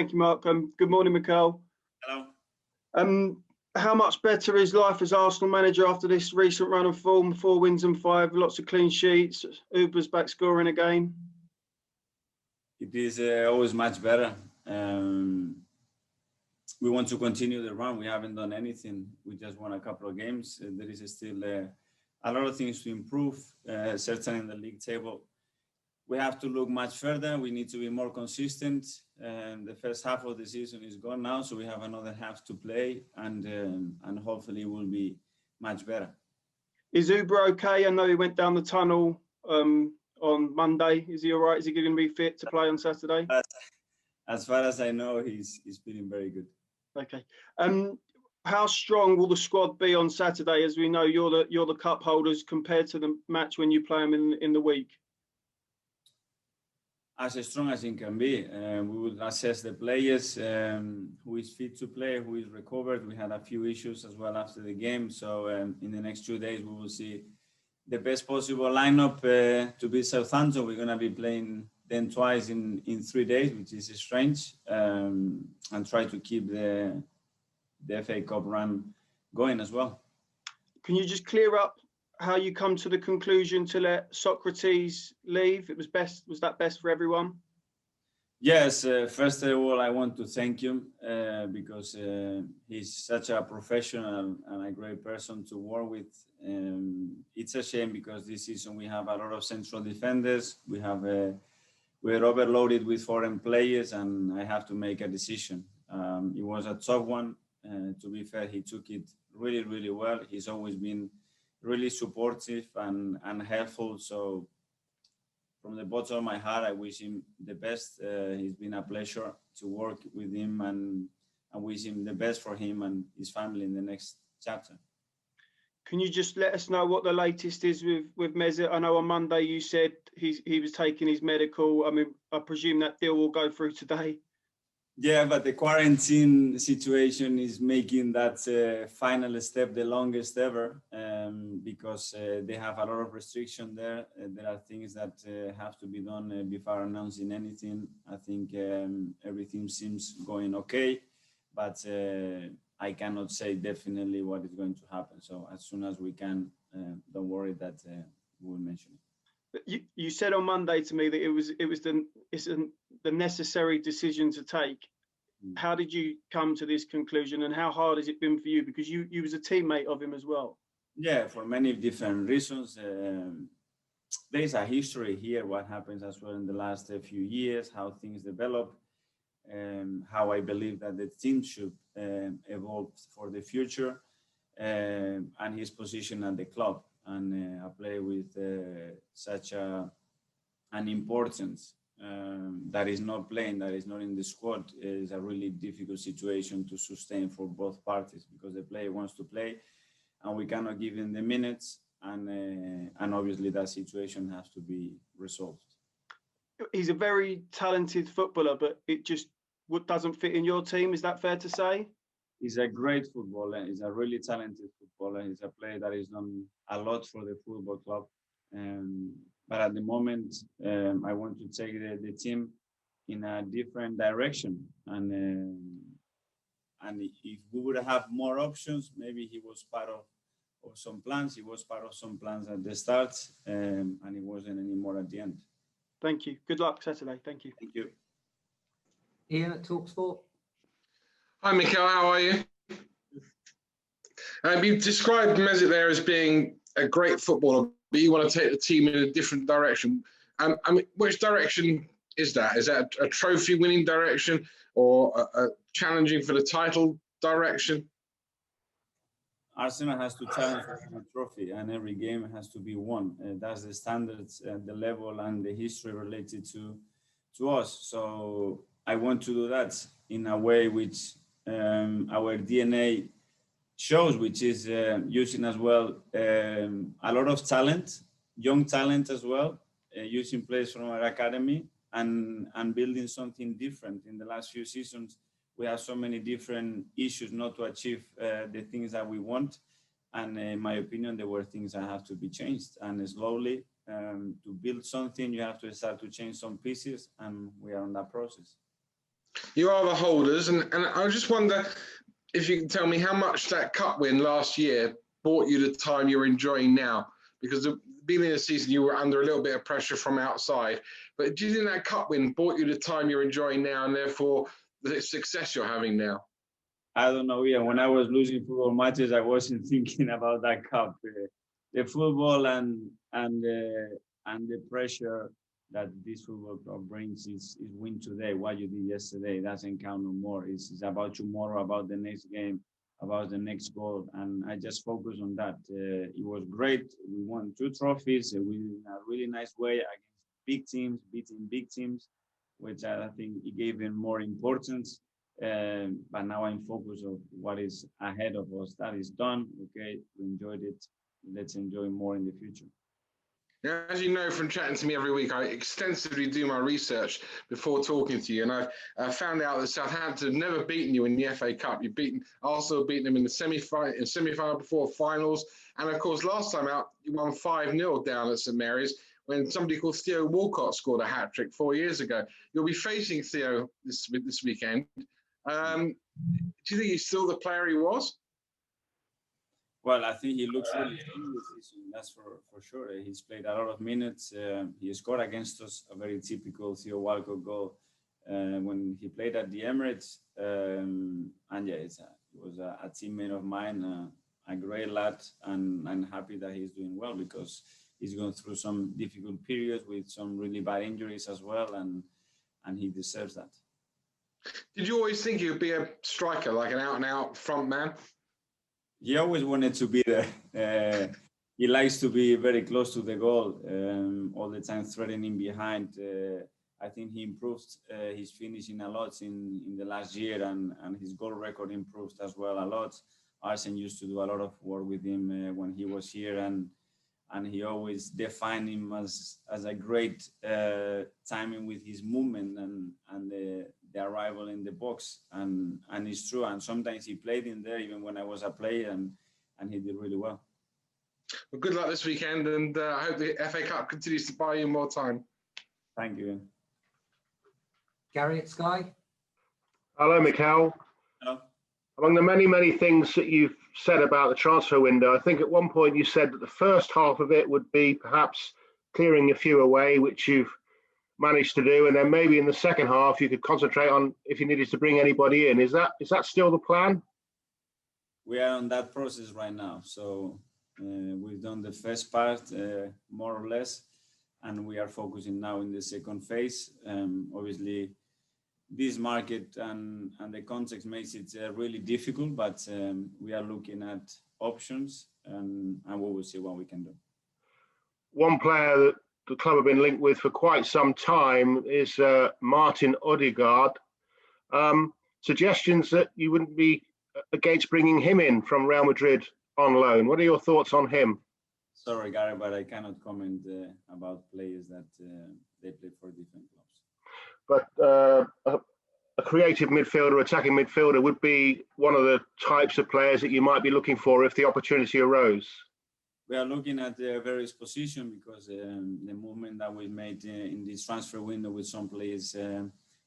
Thank you, Mark. Good morning, Mikel. Hello. How much better is life as Arsenal manager after this recent run of form? 4 wins and 5, lots of clean sheets. Auba's back scoring again. It is always much better. We want to continue the run. We haven't done anything. We just won a couple of games. There is still a lot of things to improve, certainly in the league table. We have to look much further. We need to be more consistent. The first half of the season is gone now, so we have another half to play, and hopefully we'll be much better. Is Auba okay? I know he went down the tunnel on Monday. Is he all right? Is he going to be fit to play on Saturday? As far as I know, he's feeling very good. Okay. How strong will the squad be on Saturday? As we know, you're the cup holders compared to the match when you play them in the week. As strong as it can be. We will assess the players, who is fit to play, who is recovered. We had a few issues as well after the game. So in the next 2 days, we will see the best possible lineup to beat Southampton. We're going to be playing them twice in 3 days, which is strange, and try to keep the FA Cup run going as well. Can you just clear up how you come to the conclusion to let Sokratis leave? Was that best for everyone? Yes, first of all, I want to thank him because he's such a professional and a great person to work with. It's a shame because this season we have a lot of central defenders. We're overloaded with foreign players, and I have to make a decision. It was a tough one. To be fair, he took it really, really well. He's always been really supportive and helpful. So from the bottom of my heart, I wish him the best. It's been a pleasure to work with him, and I wish him the best for him and his family in the next chapter. Can you just let us know what the latest is with Mesut? I know on Monday you said he was taking his medical. I mean, I presume that deal will go through today. Yeah, but the quarantine situation is making that final step the longest ever, because they have a lot of restriction there. There are things that have to be done before announcing anything. I think everything seems going okay, but I cannot say definitely what is going to happen. So as soon as we can, don't worry that we'll mention it. You said on Monday to me that it's the necessary decision to take. How did you come to this conclusion, and how hard has it been for you? Because you was a teammate of him as well. Yeah, for many different reasons. There is a history here, what happens as well in the last few years, how things develop, how I believe that the team should evolve for the future, and his position at the club. And I play with such an importance that is not playing, that is not in the squad, is a really difficult situation to sustain for both parties, because the player wants to play and we cannot give him the minutes, and obviously that situation has to be resolved. He's a very talented footballer, but it just doesn't fit in your team. Is that fair to say? He's a great footballer. He's a really talented footballer. He's a player that has done a lot for the football club. But at the moment, I want to take the team in a different direction. And if we would have more options, maybe he was part of some plans. He was part of some plans at the start, and he wasn't anymore at the end. Thank you. Good luck Saturday. Thank you. Thank you. Ian at TalkSport. Hi, Mikel. How are you? You've described Mesut there as being a great footballer, but you want to take the team in a different direction. I mean, which direction is that? Is that a trophy-winning direction, or a challenging for the title direction? Arsenal has to challenge for the trophy, and every game has to be won. That's the standards, the level, and the history related to us. So I want to do that in a way which our DNA shows, which is using as well a lot of talent, young talent as well, using players from our academy, and building something different. In the last few seasons, we have so many different issues not to achieve the things that we want. And in my opinion, there were things that have to be changed. And slowly, to build something, you have to start to change some pieces, and we are on that process. You are the holders, and I just wonder if you can tell me how much that cup win last year bought you the time you're enjoying now. Because the beginning of the season, you were under a little bit of pressure from outside. But do you think that cup win bought you the time you're enjoying now, and therefore the success you're having now? I don't know. Yeah, when I was losing football matches, I wasn't thinking about that cup. The football and the pressure that this football club brings is win today. What you did yesterday doesn't count no more. It's about tomorrow, about the next game, about the next goal, and I just focus on that. It was great. We won 2 trophies. We in a really nice way against big teams, beating big teams, which I think it gave them more importance. But now I'm focused on what is ahead of us. That is done. Okay, we enjoyed it. Let's enjoy more in the future. Now, as you know from chatting to me every week, I extensively do my research before talking to you, and I've found out that Southampton have never beaten you in the FA Cup. You've beaten Arsenal, beaten them in the semi-final before finals, and of course last time out you won 5-0 down at St Mary's when somebody called Theo Walcott scored a hat-trick 4 years ago. You'll be facing Theo this weekend. Do you think he's still the player he was? Well, I think he looks really strong this season. That's for sure. He's played a lot of minutes. He scored against us a very typical Theo Walcott goal when he played at the Emirates. And yeah, he was a teammate of mine, a great lad, and I'm happy that he's doing well because he's going through some difficult periods with some really bad injuries as well, and he deserves that. Did you always think you'd be a striker, like an out-and-out front man? He always wanted to be there. He likes to be very close to the goal, all the time threatening behind. I think he improved his finishing a lot in the last year, and his goal record improved as well a lot. Arsene used to do a lot of work with him when he was here, and he always defined him as a great timing with his movement and the arrival in the box, and it's true. And sometimes he played in there even when I was a player, and he did really well. Well, good luck this weekend, and I hope the FA Cup continues to buy you more time. Thank you. Gary at Sky. Hello, Mikel. Hello. Among the many things that you've said about the transfer window, I think at one point you said that the first half of it would be perhaps clearing a few away, which you've managed to do, and then maybe in the second half you could concentrate on if you needed to bring anybody in. Is that still the plan? We are on that process right now. So we've done the first part more or less, and we are focusing now in the second phase. Obviously, this market and the context makes it really difficult, but we are looking at options, and we will see what we can do. One player that the club have been linked with for quite some time is Martin Odegarde. Suggestions that you wouldn't be against bringing him in from Real Madrid on loan. What are your thoughts on him? Sorry, Gary, but I cannot comment about players that they play for different clubs. But a creative midfielder, attacking midfielder would be one of the types of players that you might be looking for if the opportunity arose. We are looking at the various positions because the movement that we made in this transfer window with some players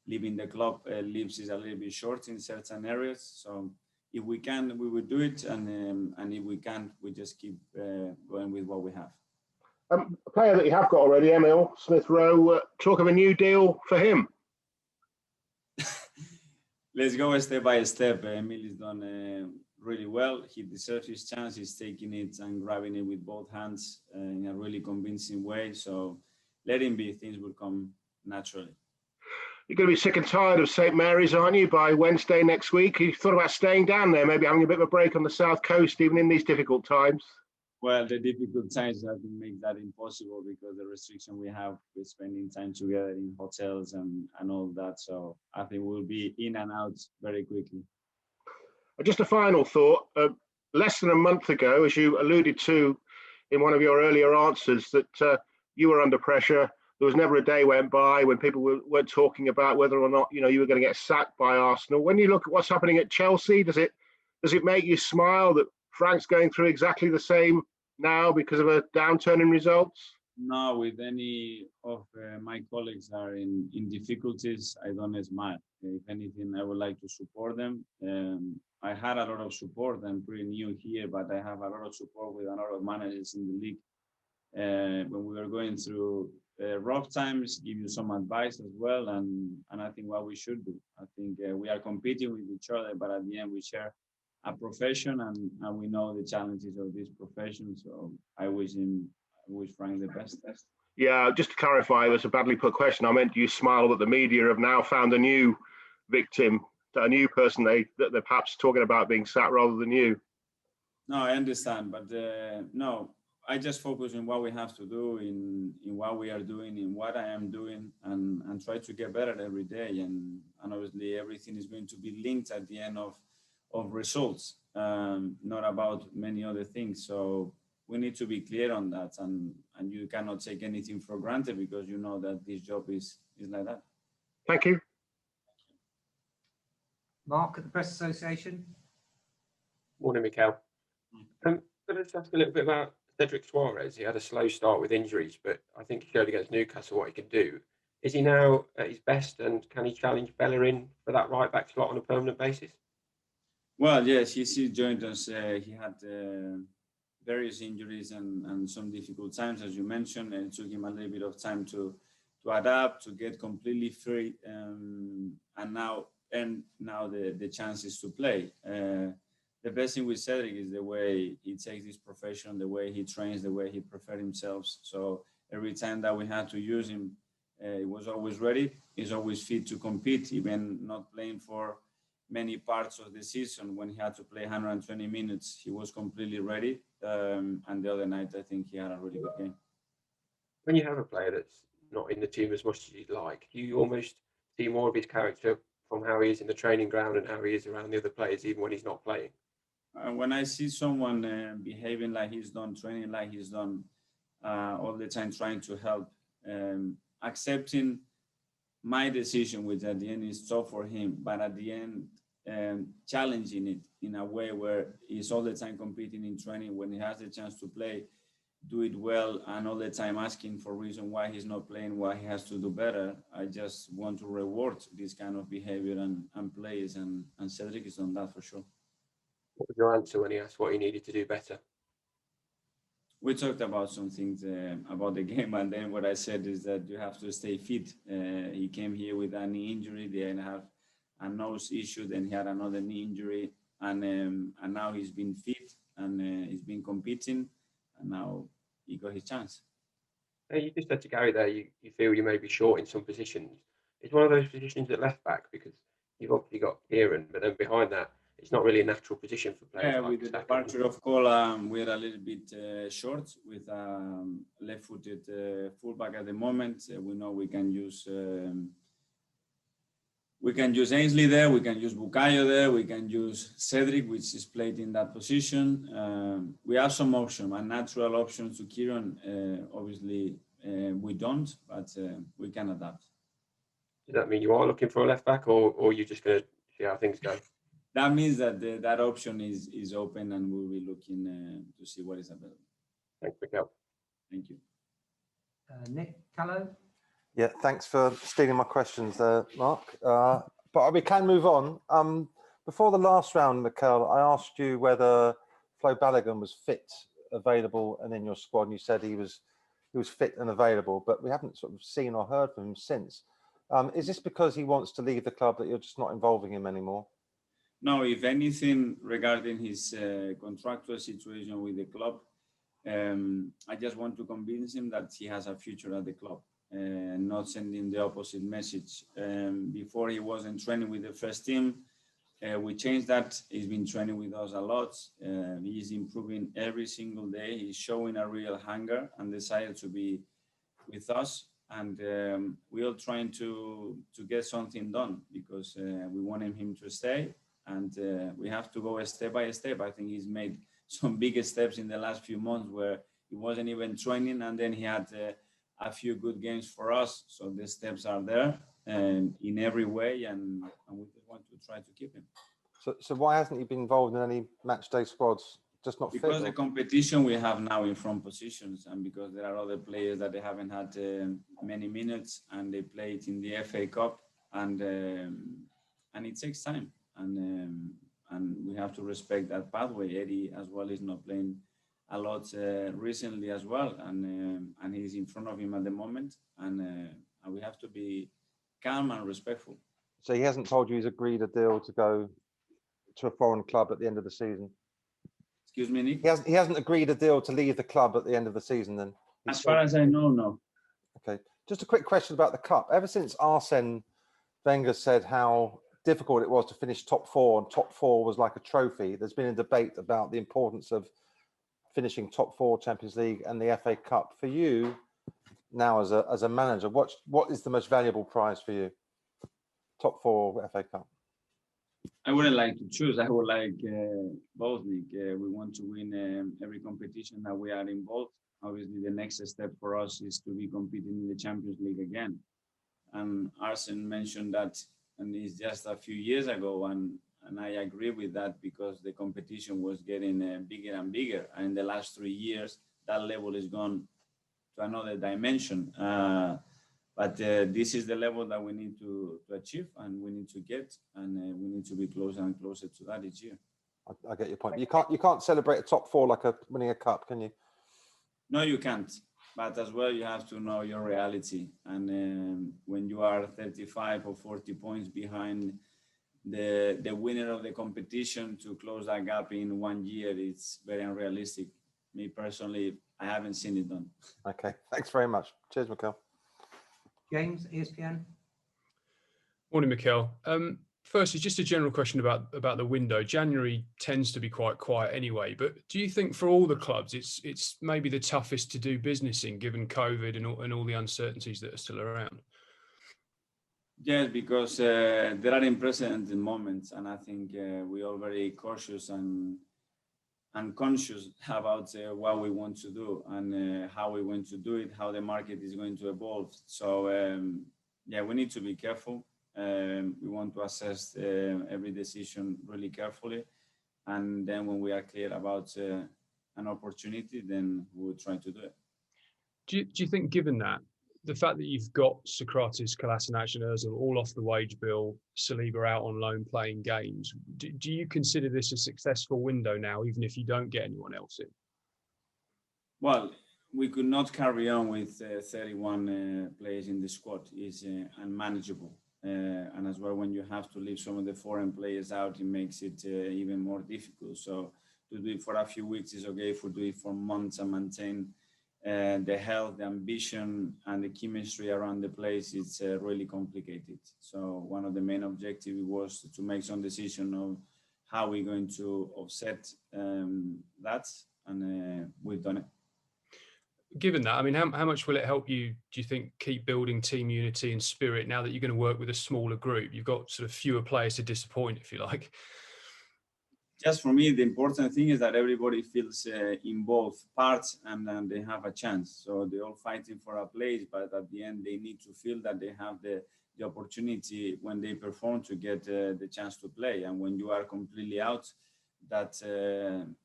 leaving the club leaves is a little bit short in certain areas. So if we can, we will do it, and if we can't, we just keep going with what we have. A player that you have got already, Emil Smith-Rowe, talk of a new deal for him. Let's go step by step. Emil is done really well. He deserves his chance. He's taking it and grabbing it with both hands in a really convincing way. So let him be. Things will come naturally. You're going to be sick and tired of St Mary's, aren't you, by Wednesday next week? You thought about staying down there, maybe having a bit of a break on the south coast, even in these difficult times? Well, the difficult times have to make that impossible because the restriction we have with spending time together in hotels and all that. So I think we'll be in and out very quickly. Just a final thought. Less than a month ago, as you alluded to in one of your earlier answers, that you were under pressure. There was never a day went by when people weren't talking about whether or not you were going to get sacked by Arsenal. When you look at what's happening at Chelsea, does it make you smile that Frank's going through exactly the same now because of a downturn in results? No, with any of my colleagues are in difficulties, I don't smile. If anything, I would like to support them. I had a lot of support. I'm pretty new here, but I have a lot of support with a lot of managers in the league. When we were going through rough times, give you some advice as well, and I think what we should do. I think we are competing with each other, but at the end we share a profession, and we know the challenges of this profession. So I wish Frank the best. Yeah, just to clarify, that's a badly put question. I meant, do you smile that the media have now found a new victim, a new person that they're perhaps talking about being sacked rather than you? No, I understand, but no, I just focus on what we have to do, in what we are doing, in what I am doing, and try to get better every day. And obviously, everything is going to be linked at the end of results, not about many other things. So we need to be clear on that, and you cannot take anything for granted, because you know that this job is like that. Thank you. Mark at the Press Association. Morning, Mikel. Could I just ask a little bit about Cedric Suarez? He had a slow start with injuries, but I think he showed against Newcastle what he could do. Is he now at his best, and can he challenge Bellerin for that right back slot on a permanent basis? Well, yes, he joined us. He had various injuries and some difficult times, as you mentioned, and it took him a little bit of time to adapt, to get completely free, and now the chances to play. The best thing with Cedric is the way he takes this profession, the way he trains, the way he prepares himself. So every time that we had to use him, he was always ready. He's always fit to compete, even not playing for many parts of the season. When he had to play 120 minutes, he was completely ready. And the other night, I think he had a really good game. When you have a player that's not in the team as much as you'd like, do you almost see more of his character from how he is in the training ground and how he is around the other players, even when he's not playing? When I see someone behaving like he's done, training like he's done, all the time trying to help, accepting my decision, which at the end is tough for him, but at the end challenging it in a way where he's all the time competing in training, when he has the chance to play, do it well, and all the time asking for reason why he's not playing, why he has to do better. I just want to reward this kind of behavior and plays, and Cedric is on that for sure. What was your answer when he asked what he needed to do better? We talked about some things about the game, and then what I said is that you have to stay fit. He came here with a knee injury, then have a nose issue, then he had another knee injury, and now he's been fit, and he's been competing, and now he got his chance. You just said to Gary there, you feel you may be short in some positions. It's one of those positions at left back, because you've obviously got Kieran, but then behind that, it's not really a natural position for players. Yeah, like with the departure of Cole, we're a little bit short with left-footed fullback at the moment. We know we can use Ainsley there, we can use Bukayo there, we can use Cedric, which is played in that position. We have some options, a natural options to Kieran. Obviously, we don't, but we can adapt. Does that mean you are looking for a left back, or you're just going to see how things go? That means that that option is open, and we'll be looking to see what is available. Thanks, Mikel. Thank you. Nick Callow. Yeah, thanks for stealing my questions there, Mark. But we can move on. Before the last round, Mikel, I asked you whether Flo Balogun was fit, available, and in your squad, and you said he was fit and available, but we haven't sort of seen or heard from him since. Is this because he wants to leave the club that you're just not involving him anymore? No, if anything, regarding his contractual situation with the club, I just want to convince him that he has a future at the club, and not sending the opposite message. Before, he wasn't training with the first team. We changed that. He's been training with us a lot. He's improving every single day. He's showing a real hunger and desire to be with us. And we're all trying to get something done, because we want him to stay. And we have to go step by step. I think he's made some big steps in the last few months where he wasn't even training, and then he had a few good games for us. So the steps are there in every way, and we just want to try to keep him. So why hasn't he been involved in any match day squads just not fit? Because the competition we have now in front positions, and because there are other players that they haven't had many minutes, and they played in the FA Cup, and it takes time, and we have to respect that pathway. Eddie as well is not playing a lot recently as well, and he's in front of him at the moment, and we have to be calm and respectful. So he hasn't told you he's agreed a deal to go to a foreign club at the end of the season? Excuse me, Nick? He hasn't agreed a deal to leave the club at the end of the season then? As far as I know, no. Okay. Just a quick question about the cup. Ever since Arsene Wenger said how difficult it was to finish top four, and top four was like a trophy, there's been a debate about the importance of finishing top four Champions League and the FA Cup. For you now as a manager, what is the most valuable prize for you? Top four FA Cup? I wouldn't like to choose. I would like both, Nick. We want to win every competition that we are involved. Obviously, the next step for us is to be competing in the Champions League again. And Arsene mentioned that, and it's just a few years ago, and I agree with that, because the competition was getting bigger and bigger. And in the last 3 years, that level has gone to another dimension. But this is the level that we need to achieve, and we need to get, and we need to be closer and closer to that each year. I get your point. You can't celebrate a top four like winning a cup, can you? No, you can't. But as well, you have to know your reality. And when you are 35 or 40 points behind the winner of the competition, to close that gap in 1 year, it's very unrealistic. Me personally, I haven't seen it done. Okay, thanks very much. Cheers, Mikel. James, ESPN. Morning, Mikel. Firstly, just a general question about the window. January tends to be quite quiet anyway, but do you think for all the clubs it's maybe the toughest to do business in, given COVID and all the uncertainties that are still around? Yes, because there are unprecedented moments, and I think we're all very cautious and conscious about what we want to do, and how we want to do it, how the market is going to evolve. So yeah, we need to be careful. We want to assess every decision really carefully, and then when we are clear about an opportunity, then we will try to do it. Do you think, given that, the fact that you've got Sokratis, Kolasinac and Ozil all off the wage bill, Saliba out on loan playing games, do you consider this a successful window now, even if you don't get anyone else in? Well, we could not carry on with 31 players in the squad. It's unmanageable. And as well, when you have to leave some of the foreign players out, it makes it even more difficult. So to do it for a few weeks is okay. If we do it for months and maintain the health, the ambition, and the chemistry around the place, it's really complicated. So one of the main objectives was to make some decision of how we're going to offset that, and we've done it. Given that, I mean, how much will it help you, do you think, keep building team unity and spirit now that you're going to work with a smaller group? You've got sort of fewer players to disappoint, if you like. Just for me, the important thing is that everybody feels in both parts, and they have a chance. So they're all fighting for a place, but at the end, they need to feel that they have the opportunity when they perform to get the chance to play. And when you are completely out, that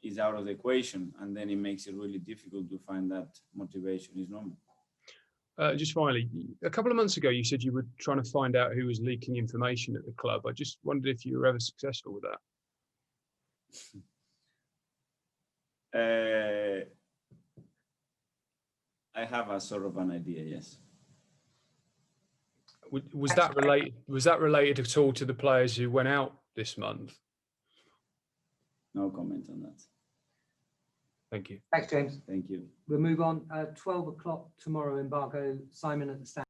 is out of the equation, and then it makes it really difficult to find that motivation. Is normal. Just finally, a couple of months ago, you said you were trying to find out who was leaking information at the club. I just wondered if you were ever successful with that. I have a sort of an idea, yes. Was that related? Was that related at all to the players who went out this month? No comment on that. Thank you. Thanks, James. Thank you. We'll move on. 12 o'clock tomorrow, embargo. Simon at the stand.